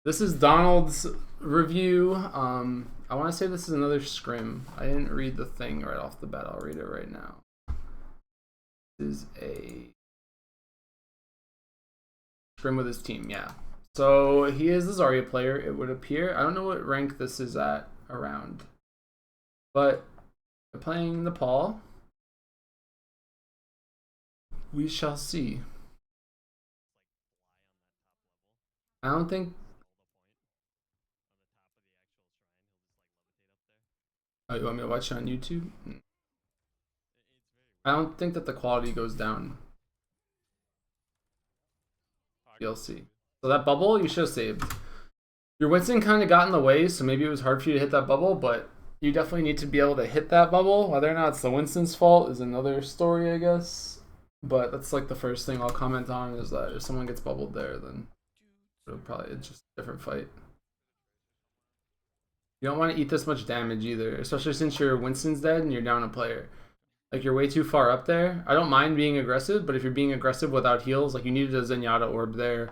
This is Donald's review. I want to say this is another scrim. I didn't read the thing right off the bat. I'll read it right now. This is a scrim with his team, yeah. So he is the Zarya player, it would appear. I don't know what rank this is at around. But they're playing Nepal. We shall see. I don't think... Oh, you want me to watch it on YouTube? I don't think that the quality goes down. You'll see. So that bubble, you should have saved. Your Winston kind of got in the way, so maybe it was hard for you to hit that bubble, but you definitely need to be able to hit that bubble. Whether or not it's the Winston's fault is another story, I guess. But that's like the first thing I'll comment on, is that if someone gets bubbled there, then it's just a different fight. You don't want to eat this much damage either, especially since your Winston's dead and you're down a player. Like, you're way too far up there. I don't mind being aggressive, but if you're being aggressive without heals, like you needed a Zenyatta orb there,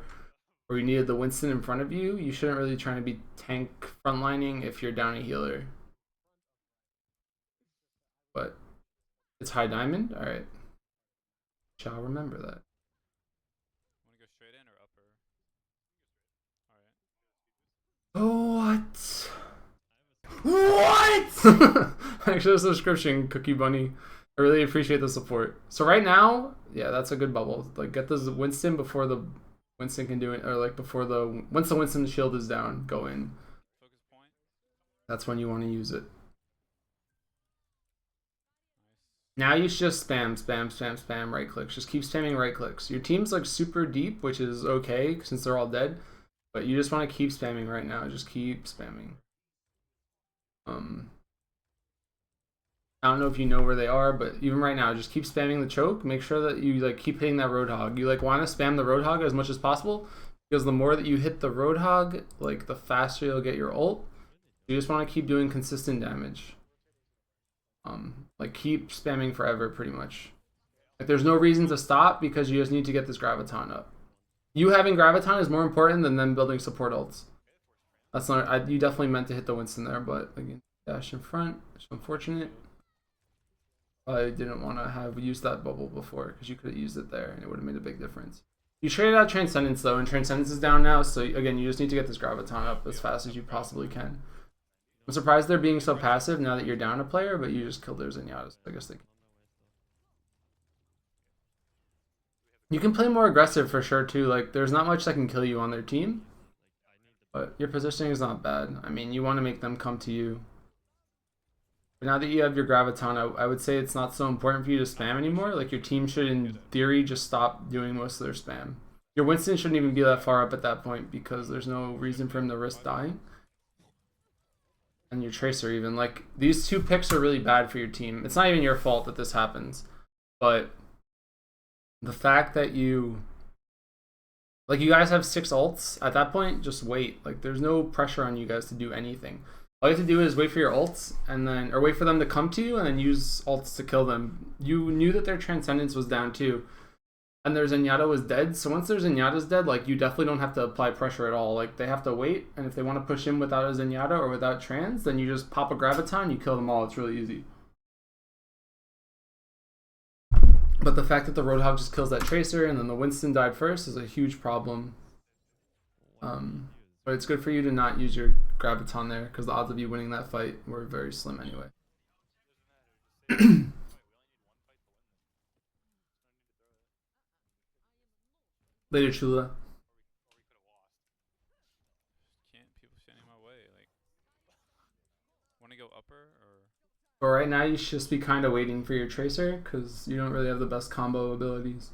or you needed the Winston in front of you, you shouldn't really try to be tank frontlining if you're down a healer. But it's high diamond? Alright. Shall remember that. Want to go straight in or upper? Alright. What? Actually, a subscription, Cookie Bunny. I really appreciate the support. So right now, yeah, that's a good bubble. Like, get this Winston before the Winston can do it, or like before the once the Winston shield is down, go in. Focus point. That's when you want to use it. Nice. Now you should just spam right clicks. Just keep spamming right clicks. Your team's like super deep, which is okay since they're all dead, but you just want to keep spamming right now. Just keep spamming. I don't know if you know where they are, but even right now, just keep spamming the choke. Make sure that you like keep hitting that Roadhog. You like want to spam the Roadhog as much as possible, because the more that you hit the Roadhog, like the faster you'll get your ult. You just want to keep doing consistent damage. Like keep spamming forever, pretty much. Like there's no reason to stop because you just need to get this Graviton up. You having Graviton is more important than them building support ults. That's not. You definitely meant to hit the Winston there, but again, dash in front. It's unfortunate. I didn't want to have used that bubble before because you could have used it there and it would have made a big difference. You traded out Transcendence though, and Transcendence is down now, so again, you just need to get this Graviton up as fast as you possibly can. I'm surprised they're being so passive now that you're down a player, but you just killed their Zenyatta, so I guess they can. You can play more aggressive for sure too, like there's not much that can kill you on their team, but your positioning is not bad. I mean, you want to make them come to you. But now that you have your Graviton, I would say it's not so important for you to spam anymore. Like your team should, in theory, just stop doing most of their spam. Your Winston shouldn't even be that far up at that point because there's no reason for him to risk dying. And your Tracer even. Like, these two picks are really bad for your team. It's not even your fault that this happens. But the fact that you... Like, you guys have 6 ults. At that point, just wait. Like, there's no pressure on you guys to do anything. All you have to do is wait for your ults, and then, or wait for them to come to you, and then use ults to kill them. You knew that their Transcendence was down too, and their Zenyatta was dead. So once their Zenyatta's dead, like you definitely don't have to apply pressure at all. Like they have to wait, and if they want to push in without a Zenyatta or without Trans, then you just pop a Graviton, you kill them all. It's really easy. But the fact that the Roadhog just kills that Tracer, and then the Winston died first, is a huge problem. But it's good for you to not use your Graviton there, because the odds of you winning that fight were very slim anyway. Later, Chula. Can't people standing in my way? Like, want to go upper or? But right now, you should just be kind of waiting for your Tracer, because you don't really have the best combo abilities.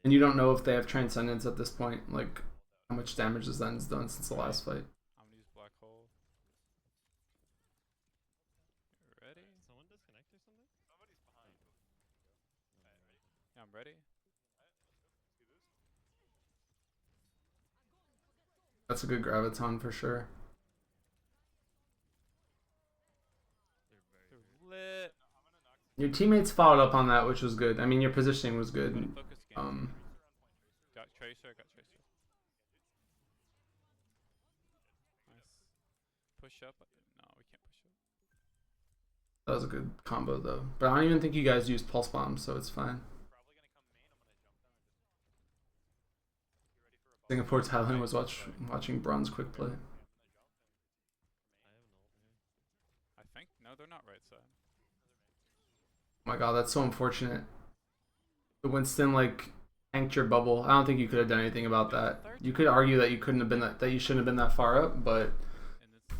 And you don't know if they have Transcendence at this point, like how much damage this Zen's done since the last fight. I'm gonna use black hole. Ready? Someone disconnect or something? Somebody's behind. Yeah, I'm ready. That's a good Graviton for sure. They're lit. Your teammates followed up on that, which was good. I mean, your positioning was good. Focus game. Got Tracer, got Tracer. push up? No, we can't push up. That was a good combo though. But I don't even think you guys used pulse bombs, so it's fine. Singapore Thailand was watching Bronze quick play. I think no, they're not right side. Oh my god, that's so unfortunate. The Winston like tanked your bubble. I don't think you could have done anything about that. You could argue that you couldn't have been that you shouldn't have been that far up, but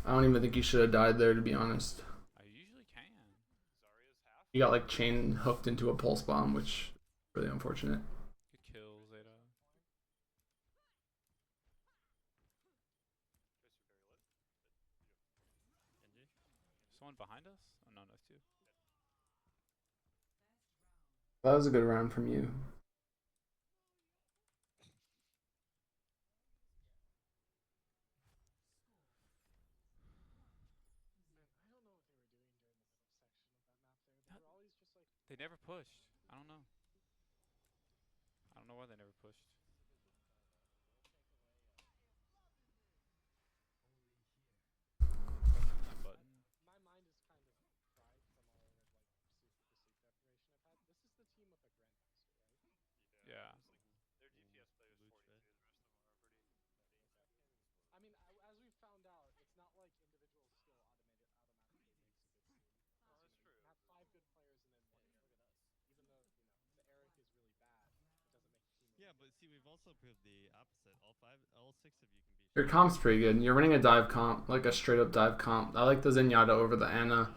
I don't even think you should have died there, to be honest. I usually can. You got like chain hooked into a pulse bomb, which is really unfortunate. Good kill, Zeta. Someone behind us? Oh no, that's you. That was a good round from you. They never pushed. I don't know. I don't know why they never pushed. Pressing that button. Yeah. Yeah, but see, we've also proved the opposite. All 6 of you can be. Your comp's pretty good. You're running a dive comp, like a straight up dive comp. I like the Zenyatta over the Ana.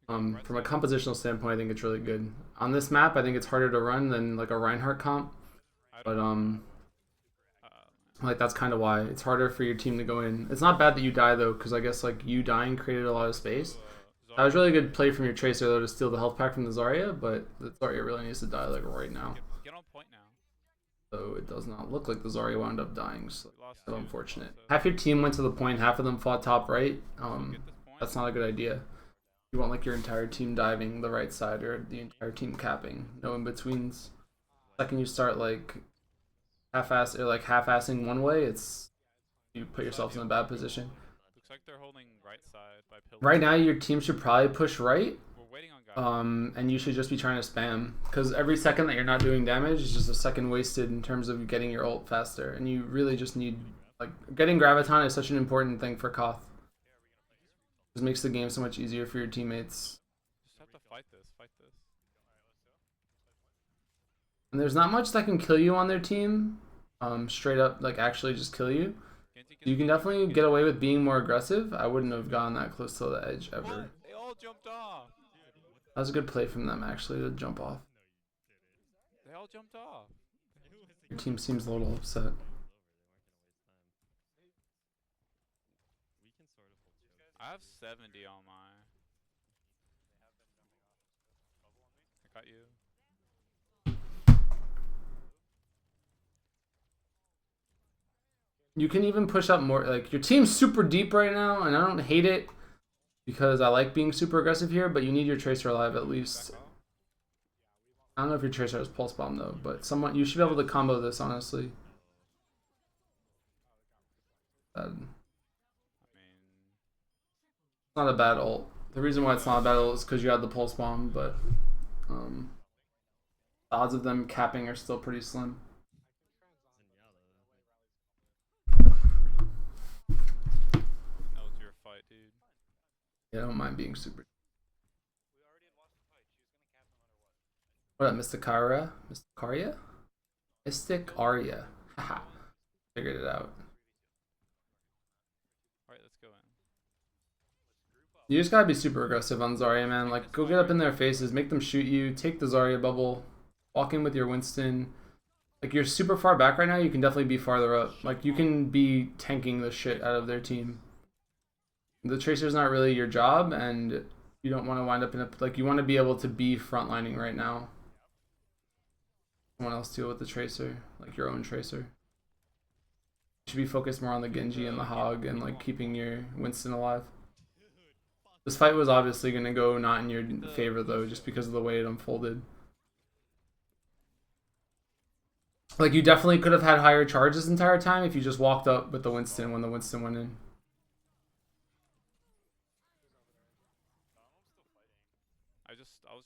From a compositional standpoint, I think it's really good. On this map, I think it's harder to run than like a Reinhardt comp. But like that's kind of why it's harder for your team to go in. It's not bad that you die though, because I guess like you dying created a lot of space. That was really good play from your Tracer though to steal the health pack from the Zarya, but the Zarya really needs to die like right now. Get on point now. So it does not look like the Zarya wound up dying, so So unfortunate. Half your team went to the point, half of them fought top right. That's not a good idea. You want like your entire team diving the right side or the entire team capping. No in-betweens. Second you start like half-assing one way, it's you put yourself in a bad position. Looks like they're holding right side by pillar. Right now your team should probably push right. We're waiting on guys. And you should just be trying to spam, because every second that you're not doing damage is just a second wasted in terms of getting your ult faster, and you really just need like getting graviton is such an important thing for Koth. It just makes the game so much easier for your teammates. Just have to fight this. And there's not much that can kill you on their team, straight up like actually just kill you. You can definitely get away with being more aggressive. I wouldn't have gone that close to the edge ever. What? They all jumped off. That was a good play from them actually to jump off. They all jumped off. Your team seems a little upset. I have 70 on my. I got you. You can even push up more. Like your team's super deep right now, and I don't hate it because I like being super aggressive here. But you need your Tracer alive at least. I don't know if your Tracer has Pulse Bomb though, but somewhat you should be able to combo this honestly. It's not a bad ult. The reason why it's not a bad ult is because you had the Pulse Bomb, but the odds of them capping are still pretty slim. That was your fight, dude. Yeah, I don't mind being super. What, Mystic Arya? Mystic Arya? Mystic Arya. Haha. Figured it out. Alright, let's go in. You just gotta be super aggressive on Zarya, man. Like, go get up in their faces, make them shoot you, take the Zarya bubble, walk in with your Winston. Like, you're super far back right now, you can definitely be farther up. Like, you can be tanking the shit out of their team. The Tracer's not really your job, and you don't want to wind up in a... Like, you want to be able to be frontlining right now. Someone else deal with the Tracer, like your own Tracer. You should be focused more on the Genji and the Hog and, like, keeping your Winston alive. This fight was obviously going to go not in your favor, though, just because of the way it unfolded. Like, you definitely could have had higher charge this entire time if you just walked up with the Winston when the Winston went in.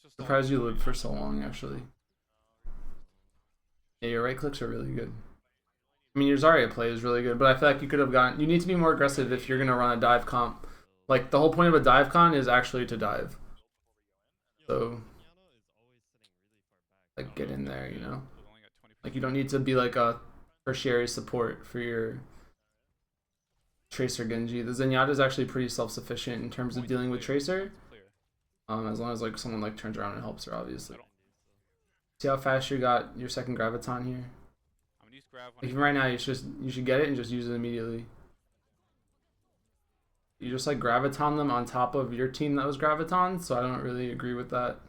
just Surprised you lived for so long, actually. Yeah, your right clicks are really good. I mean, your Zarya play is really good, but I feel like you could have gotten... You need to be more aggressive if you're going to run a dive comp. Like, the whole point of a dive con is actually to dive. So, like, get in there, you know? Like, you don't need to be like a tertiary support for your Tracer Genji. The Zenyatta is actually pretty self-sufficient in terms of dealing with Tracer. As long as like someone like turns around and helps her, obviously. See how fast you got your second graviton here? Like, even right now, you should get it and just use it immediately. You just like graviton them on top of your team that was graviton, so I don't really agree with that.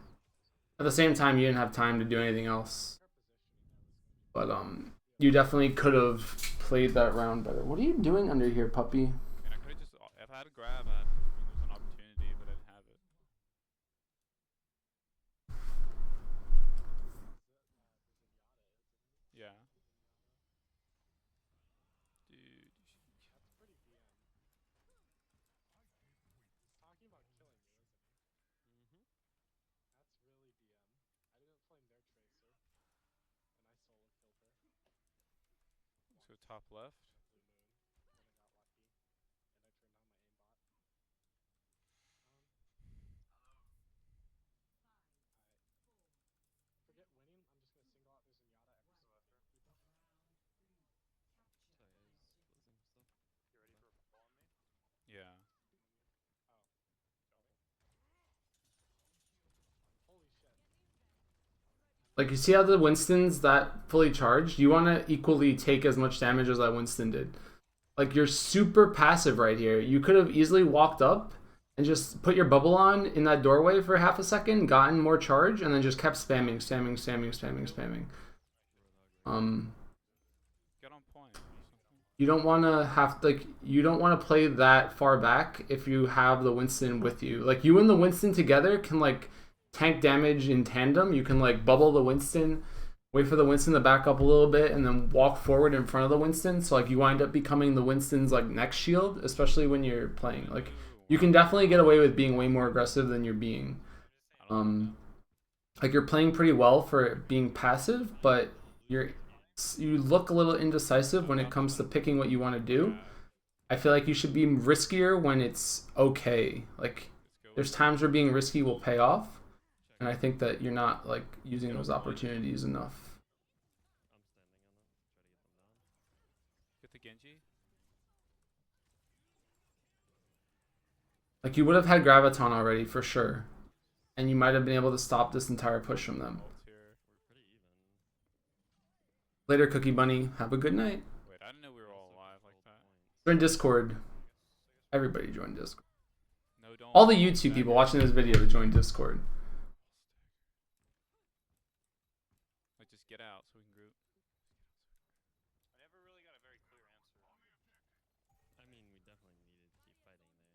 At the same time, you didn't have time to do anything else. But you definitely could have played that round better. What are you doing under here, puppy? I mean, I could have just. If I had a grab, there's an opportunity, but I didn't have it. Yeah. Dude. So top left. Yeah. Like, you see how the Winston's that fully charged? You want to equally take as much damage as that Winston did. Like, you're super passive right here. You could have easily walked up and just put your bubble on in that doorway for half a second, gotten more charge, and then just kept spamming. Get on point. You don't want to have, like, you don't want to play that far back if you have the Winston with you. Like, you and the Winston together can, like, tank damage in tandem. You can, like, bubble the Winston, wait for the Winston to back up a little bit, and then walk forward in front of the Winston. So, like, you wind up becoming the Winston's, like, next shield, especially when you're playing. Like, you can definitely get away with being way more aggressive than you're being. Like, you're playing pretty well for being passive, but you look a little indecisive when it comes to picking what you want to do. I feel like you should be riskier when it's okay. Like, there's times where being risky will pay off, and I think that you're not like using those opportunities enough. Get the Genji. Like, you would have had graviton already for sure, and you might have been able to stop this entire push from them. Later, Cookie Bunny. Have a good night. Wait, I didn't know we were all alive like that. Join Discord. Everybody join Discord. No, don't. All the YouTube people watching this video to join Discord. Like, just get out so we can group. I never really got a very clear answer. I mean, we definitely needed to keep fighting there.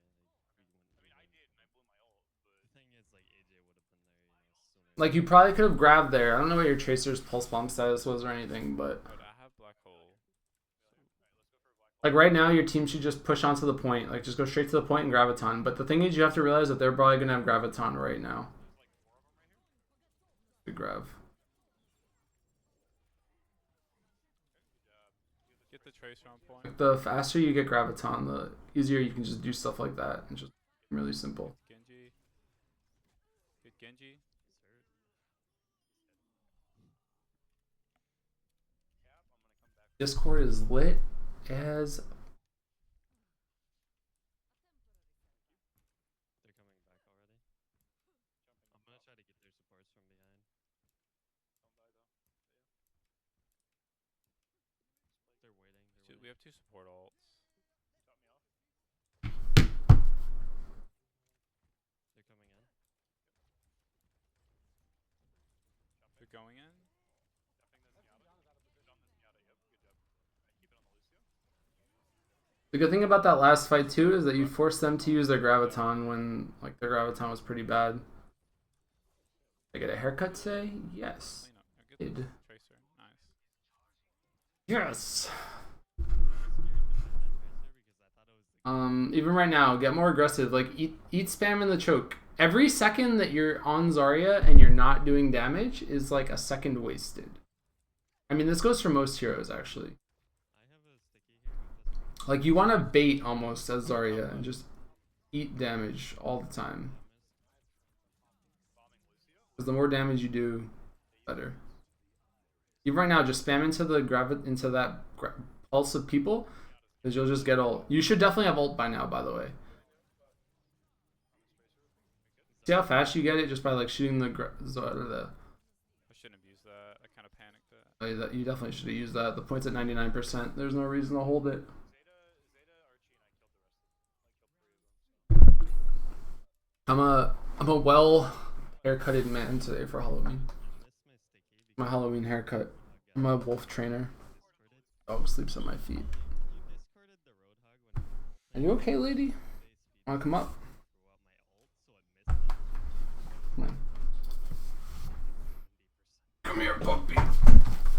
I did, and I blew my ult, but the thing is, like, AJ would have been there, sooner. Like, you probably could have grabbed there. I don't know what your Tracer's pulse bomb status was or anything, but I have black hole. like right now your team should just push onto the point. Like, just go straight to the point and graviton. But the thing is, you have to realize that they're probably gonna have graviton right now. Good grab. Get the Tracer on point. Like, the faster you get graviton, the easier you can just do stuff like that and just really simple. Genji. Get Genji. Discord is lit as They're coming back already. I'm gonna try to get their supports from behind. They're waiting. Dude, we have 2 support ults. They're coming in. They're going in. The good thing about that last fight too is that you forced them to use their graviton when like their graviton was pretty bad. Did I get a haircut today? Yes. Clean up. Get the Did. Tracer. Nice. Yes. Because I thought it was the Even right now, get more aggressive. Like, eat spam in the choke. every second that you're on Zarya and you're not doing damage is like a second wasted. I mean, this goes for most heroes actually. Like you want to bait almost as Zarya and just eat damage all the time. Because the more damage you do, better. You right now just spam into that pulse of people, because you'll just get ult. You should definitely have ult by now, by the way. See how fast you get it just by like shooting the. I shouldn't have used that. I kind of panicked it. You definitely should have used that. The point's at 99%. There's no reason to hold it. I'm a well haircutted man today for Halloween. My Halloween haircut. I'm a wolf trainer. Dog sleeps on my feet. Are you okay, lady? Wanna come up? Come on. Come here, puppy.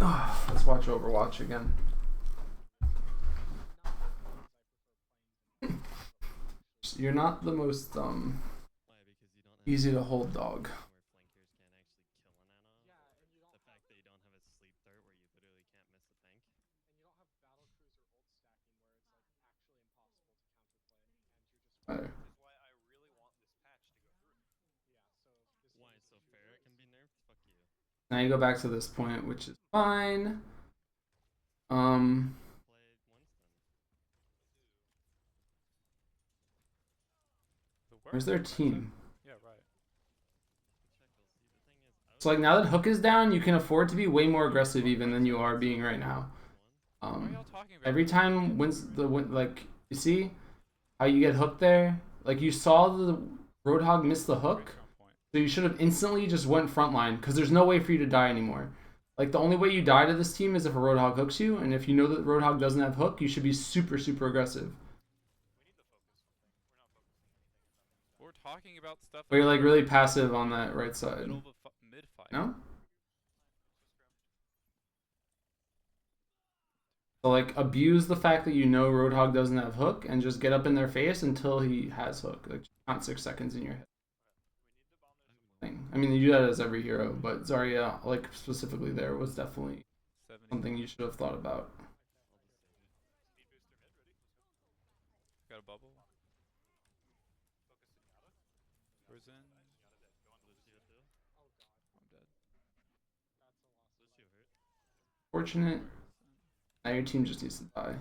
Oh, let's watch Overwatch again. You're not the most easy to hold dog. Better. Now you go back to this point, which is fine. Where's their team? Yeah, right. So like now that Hook is down, you can afford to be way more aggressive even than you are being right now. Every time like you see how you get hooked there, like you saw the Roadhog miss the hook, so you should have instantly just went frontline because there's no way for you to die anymore. Like the only way you die to this team is if a Roadhog hooks you, and if you know that Roadhog doesn't have hook, you should be super aggressive. We're talking about stuff. But you're like really passive on that right side. No? So like abuse the fact that you know Roadhog doesn't have hook and just get up in their face until he has hook. Like not 6 seconds in your head. I mean, you do that as every hero, but Zarya, like specifically there, was definitely something you should have thought about. Got a bubble. Where's in? I'm dead. Fortunate. Now your team just needs to die.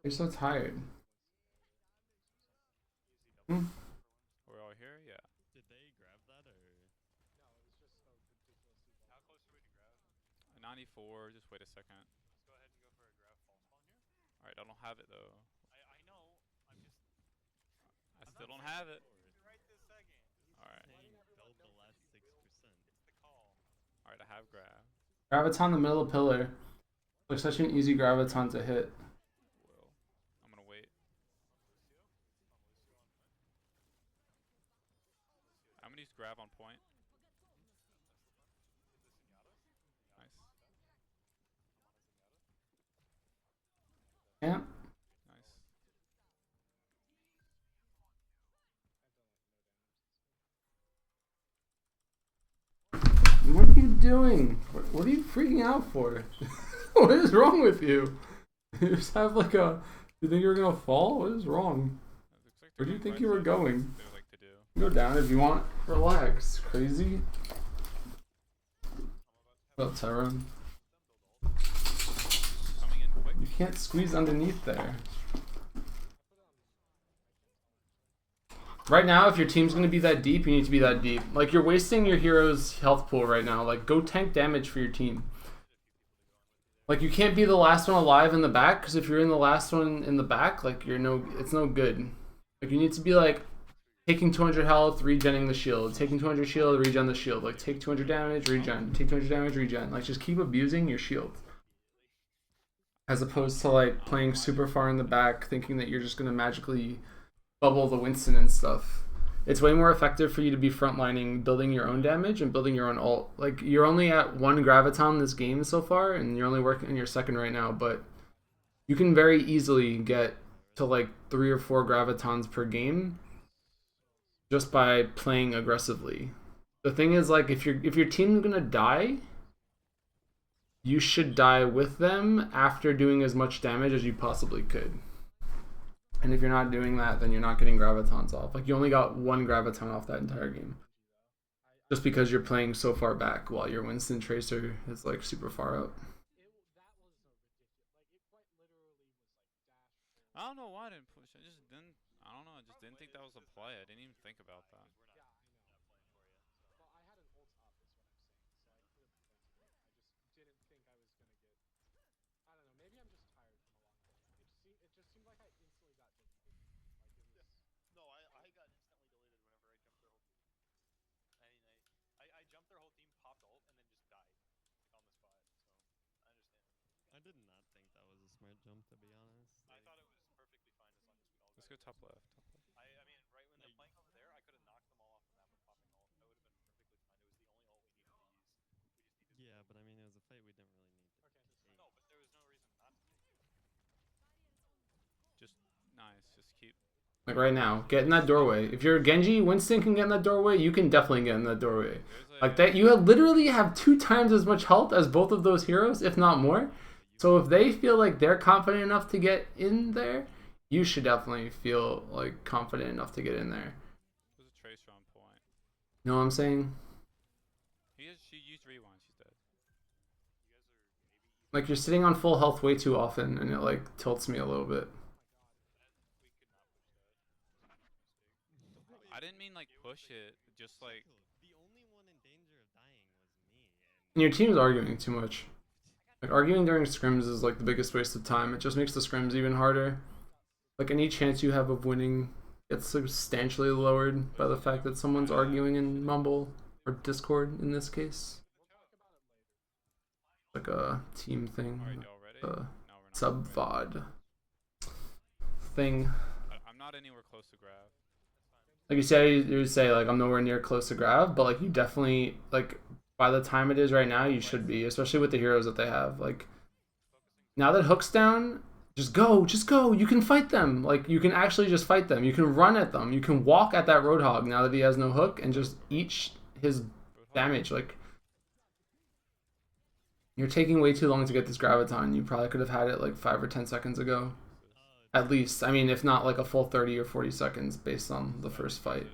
You're so tired. We're all here? Yeah. Did they grab that or? How close are we to grab? 94, just wait a second. Let's go ahead and go for a grab false spawn here. Alright, I don't have it though. I know, I still don't have it. Right this second. Alright. Build the last 6%. It's the call. Alright, I have grab. Graviton the middle pillar. Looks such an easy graviton to hit. I'm gonna wait. I'm gonna use grab on point. Nice. Yeah. Nice. What are you doing? What are you freaking out for? What is wrong with you? You just have like a... You think you were gonna fall? What is wrong? Where do you think you were going? Go down if you want. Relax. Crazy. Well, Tyrone. You can't squeeze underneath there. Right now, if your team's going to be that deep, you need to be that deep. Like, you're wasting your hero's health pool right now. Like, go tank damage for your team. Like, you can't be the last one alive in the back, because if you're in the last one in the back, like, it's no good. Like, you need to be, like, taking 200 health, regenning the shield. Taking 200 shield, regen the shield. Like, take 200 damage, regen. Take 200 damage, regen. Like, just keep abusing your shield. As opposed to, like, playing super far in the back, thinking that you're just going to magically bubble the Winston and stuff. it's way more effective for you to be frontlining, building your own damage and building your own ult. Like, you're only at 1 graviton this game so far, and you're only working on your second right now, but you can very easily get to like 3 or 4 gravitons per game just by playing aggressively. The thing is, like, if your team's gonna die, you should die with them after doing as much damage as you possibly could. And if you're not doing that, then you're not getting gravitons off. Like, you only got 1 graviton off that entire game. Just because you're playing so far back while your Winston Tracer is like super far out. I don't know why I didn't push. I just didn't. I don't know. I just didn't think that was a play. I didn't even think about that. I did not think that was a smart jump, to be honest. Like, Let's go top left. yeah, but I mean, it was a fight we didn't really need to take. Just nice. Just keep. Like right now, get in that doorway. If you're Genji, Winston can get in that doorway, you can definitely get in that doorway. Like that, you literally have 2 times as much health as both of those heroes, if not more. So if they feel like they're confident enough to get in there, you should definitely feel like confident enough to get in there. There's a tracer on point. You know what I'm saying? She used rewind. She's dead. Like, you're sitting on full health way too often, and it like tilts me a little bit. I didn't mean like push it. Just like The only one in danger of dying was me. And your team's arguing too much. Like, arguing during scrims is like the biggest waste of time. It just makes the scrims even harder. Like, any chance you have of winning gets substantially lowered by the fact that someone's arguing in Mumble or Discord in this case. Like a team thing, alright, y'all ready? a No, we're not. sub VOD thing. I'm not anywhere close to grab. Like you said, you would say like I'm nowhere near close to grab, but like you definitely, like, by the time it is right now, you should be, especially with the heroes that they have. Like, now that Hook's down, just go. You can fight them. Like, you can actually just fight them. You can run at them. You can walk at that Roadhog now that he has no hook and just eat his damage. Like, you're taking way too long to get this graviton. You probably could have had it like 5 or 10 seconds ago. At least. I mean, if not like a full 30 or 40 seconds based on the first fight.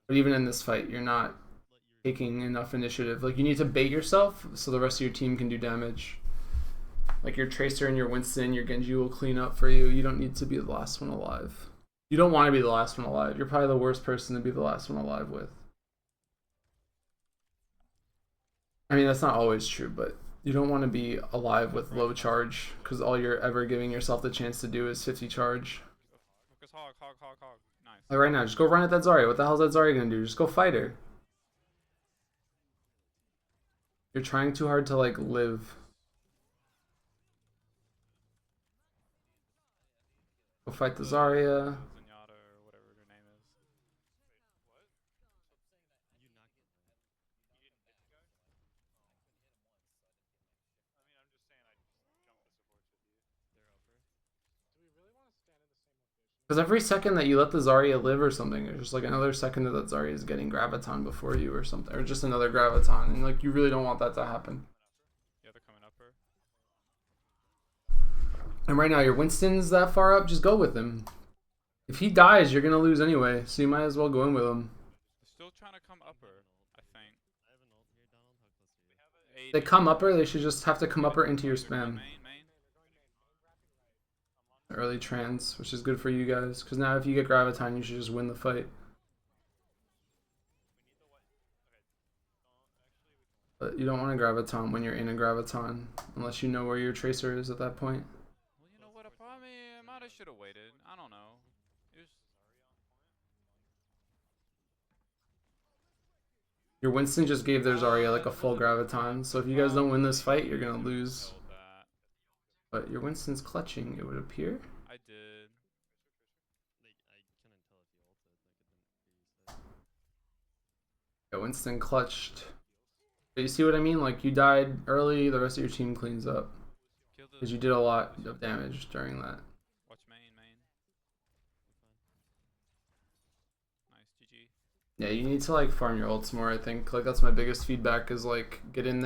But even in this fight, you're not taking enough initiative. Like, you need to bait yourself so the rest of your team can do damage. Like, your Tracer and your Winston, your Genji will clean up for you. You don't need to be the last one alive. You don't want to be the last one alive. You're probably the worst person to be the last one alive with. I mean, that's not always true, but you don't want to be alive with low charge, because all you're ever giving yourself the chance to do is 50 charge. Focus hog. Nice. Like right now, just go run at that Zarya. What the hell is that Zarya gonna do? Just go fight her. You're trying too hard to like live. Go fight the Zarya. Zenyatta or whatever her name is. You knocked it. They're over. Because every second that you let the Zarya live or something, it's just like another second that Zarya is getting graviton before you or something, or just another graviton, and like you really don't want that to happen. Yeah, they're coming up her. And right now your Winston's that far up, just go with him. If he dies, you're gonna lose anyway, so you might as well go in with him. They're still trying to come up her, I think. I have an ult here, Donald. How close are you? If they come upper, they should just have to come upper into your spam. Main. Early trans, which is good for you guys, because now if you get graviton, you should just win the fight. But you don't want a graviton when you're in a graviton, unless you know where your Tracer is at that point. Well, you know what? I might have should have waited. I don't know. It was... Your Winston just gave their Zarya like a full graviton, so if you guys don't win this fight, you're gonna lose. But your Winston's clutching, it would appear. I did. Like, I couldn't tell if you ulted. Like, it didn't freeze. Yeah, Winston clutched. But you see what I mean? Like, you died early, the rest of your team cleans up. Kill the. Because you did a lot of damage during that. Watch main. Nice, GG. Yeah, you need to like farm your ults more, I think. Like that's my biggest feedback is like get in there.